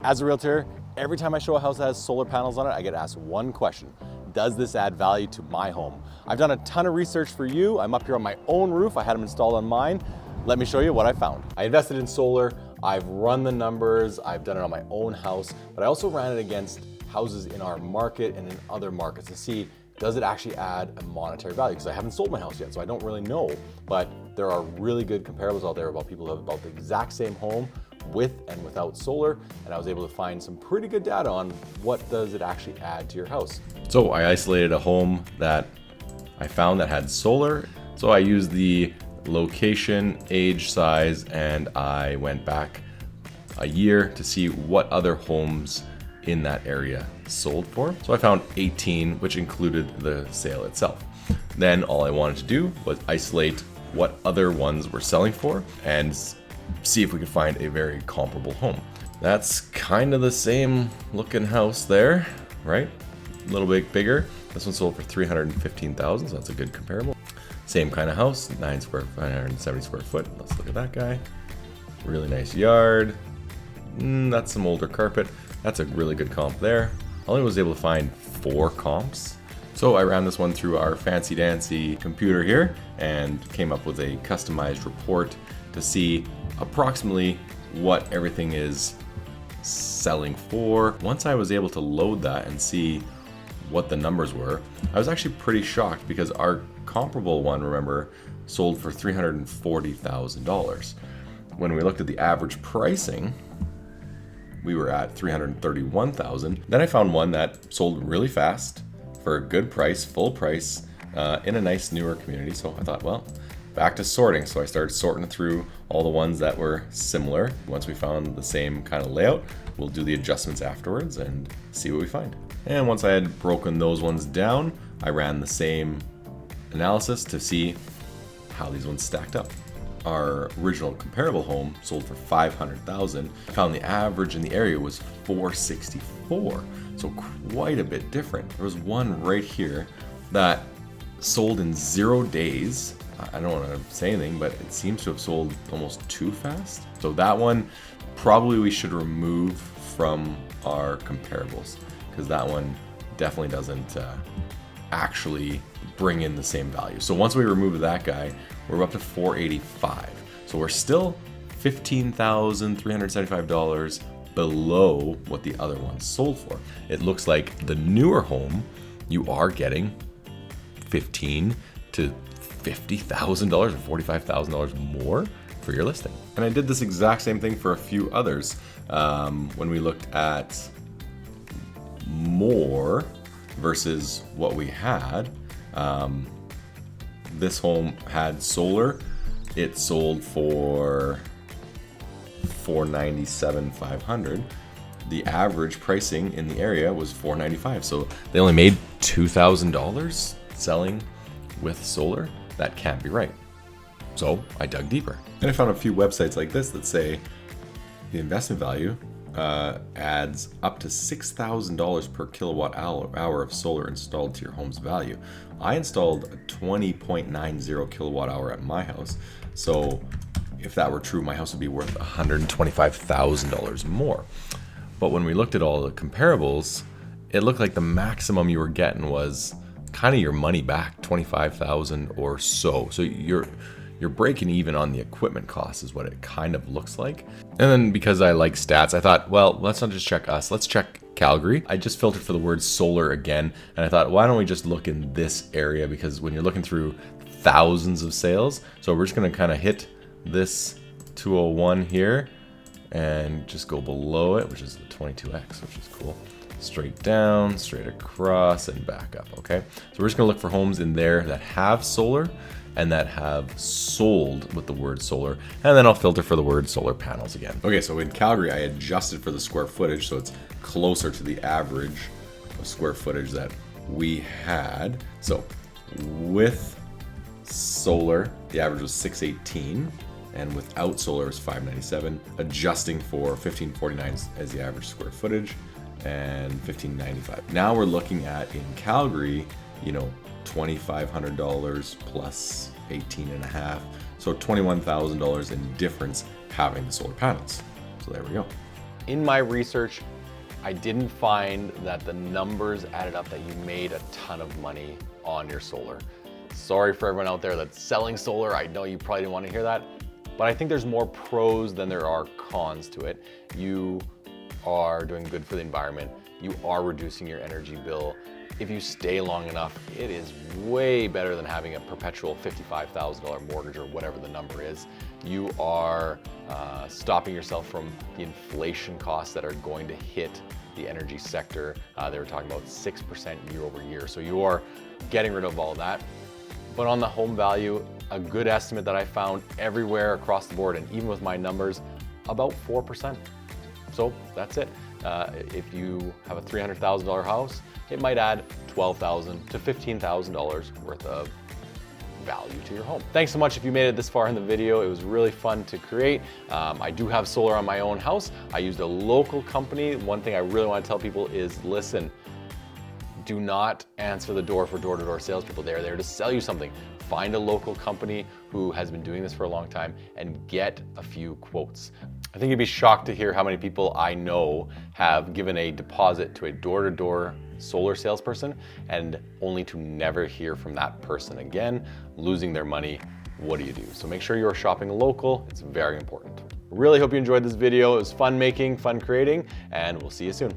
As a realtor, every time I show a house that has solar panels on it, I get asked one question. Does this add value to my home? I've done a ton of research for you. I'm up here on my own roof. I had them installed on mine. Let me show you what I found. I invested in solar. I've run the numbers. I've done it on my own house, but I also ran it against houses in our market and in other markets to see, does it actually add a monetary value? Because I haven't sold my house yet, so I don't really know. But there are really good comparables out there about people who have about the exact same home with and without solar, and I was able to find some pretty good data on what does it actually add to your house. So I isolated a home that I found that had solar. So I used the location, age, size, and I went back a year to see what other homes in that area sold for. So I found 18, which included the sale itself. Then all I wanted to do was isolate what other ones were selling for and see if we could find a very comparable home. That's kind of the same looking house there, right? A little bit bigger. This one sold for $315,000, so that's a good comparable. Same kind of house, 970 square foot. Let's look at that guy. Really nice yard. That's some older carpet. That's a really good comp there. I only was able to find 4 comps. So I ran this one through our fancy dancy computer here and came up with a customized report to see approximately what everything is selling for. Once I was able to load that and see what the numbers were, I was actually pretty shocked because our comparable one, remember, sold for $340,000. When we looked at the average pricing, we were at $331,000. Then I found one that sold really fast for a good price, full price, in a nice newer community. So I thought, well, back to sorting. So I started sorting through all the ones that were similar. Once we found the same kind of layout, we'll do the adjustments afterwards and see what we find. And once I had broken those ones down, I ran the same analysis to see how these ones stacked up. Our original comparable home sold for $500,000. I found the average in the area was $464,000, so quite a bit different. There was one right here that sold in 0 days. I don't want to say anything, but it seems to have sold almost too fast. So that one, probably we should remove from our comparables because that one definitely doesn't actually bring in the same value. So once we remove that guy, we're up to $485,000. So we're still $15,375 below what the other one sold for. It looks like the newer home, you are getting $15,000 to $50,000 or $45,000 more for your listing. And I did this exact same thing for a few others. When we looked at more versus what we had, this home had solar. It sold for $497,500. The average pricing in the area was $495,000. So they only made $2,000 selling with solar. That can't be right. So I dug deeper. And I found a few websites like this that say the investment value adds up to $6,000 per kilowatt hour of solar installed to your home's value. I installed a 20.90 kilowatt hour at my house. So if that were true, my house would be worth $125,000 more. But when we looked at all the comparables, it looked like the maximum you were getting was kind of your money back, $25,000 or so. So you're breaking even on the equipment costs is what it kind of looks like. And then because I like stats, I thought, well, let's not just check us, let's check Calgary. I just filtered for the word solar again. And I thought, why don't we just look in this area? Because when you're looking through thousands of sales, so we're just gonna kind of hit this 201 here and just go below it, which is the 22X, which is cool. Straight down, straight across, and back up, okay? So we're just gonna look for homes in there that have solar and that have sold with the word solar, and then I'll filter for the word solar panels again. Okay, so in Calgary, I adjusted for the square footage, so it's closer to the average of square footage that we had. So with solar, the average was 618, and without solar is 597, adjusting for 1549 as the average square footage, and 1595. Now we're looking at, in Calgary, $2,500 plus 18.5, so $21,000 in difference having the solar panels. So there we go. In my research, I didn't find that the numbers added up that you made a ton of money on your solar. Sorry for everyone out there that's selling solar. I know you probably didn't want to hear that, but I think there's more pros than there are cons to it. You are doing good for the environment. You are reducing your energy bill. If you stay long enough, it is way better than having a perpetual $55,000 mortgage or whatever the number is. You are stopping yourself from the inflation costs that are going to hit the energy sector. They were talking about 6% year over year. So you are getting rid of all that. But on the home value, a good estimate that I found everywhere across the board, and even with my numbers, about 4%. So that's it. If you have a $300,000 house, it might add $12,000 to $15,000 worth of value to your home. Thanks so much if you made it this far in the video. It was really fun to create. I do have solar on my own house. I used a local company. One thing I really want to tell people is listen, do not answer the door for door-to-door salespeople. They're there to sell you something. Find a local company who has been doing this for a long time and get a few quotes. I think you'd be shocked to hear how many people I know have given a deposit to a door-to-door solar salesperson and only to never hear from that person again, losing their money. What do you do? So make sure you're shopping local. It's very important. Really hope you enjoyed this video. It was fun making, fun creating, and we'll see you soon.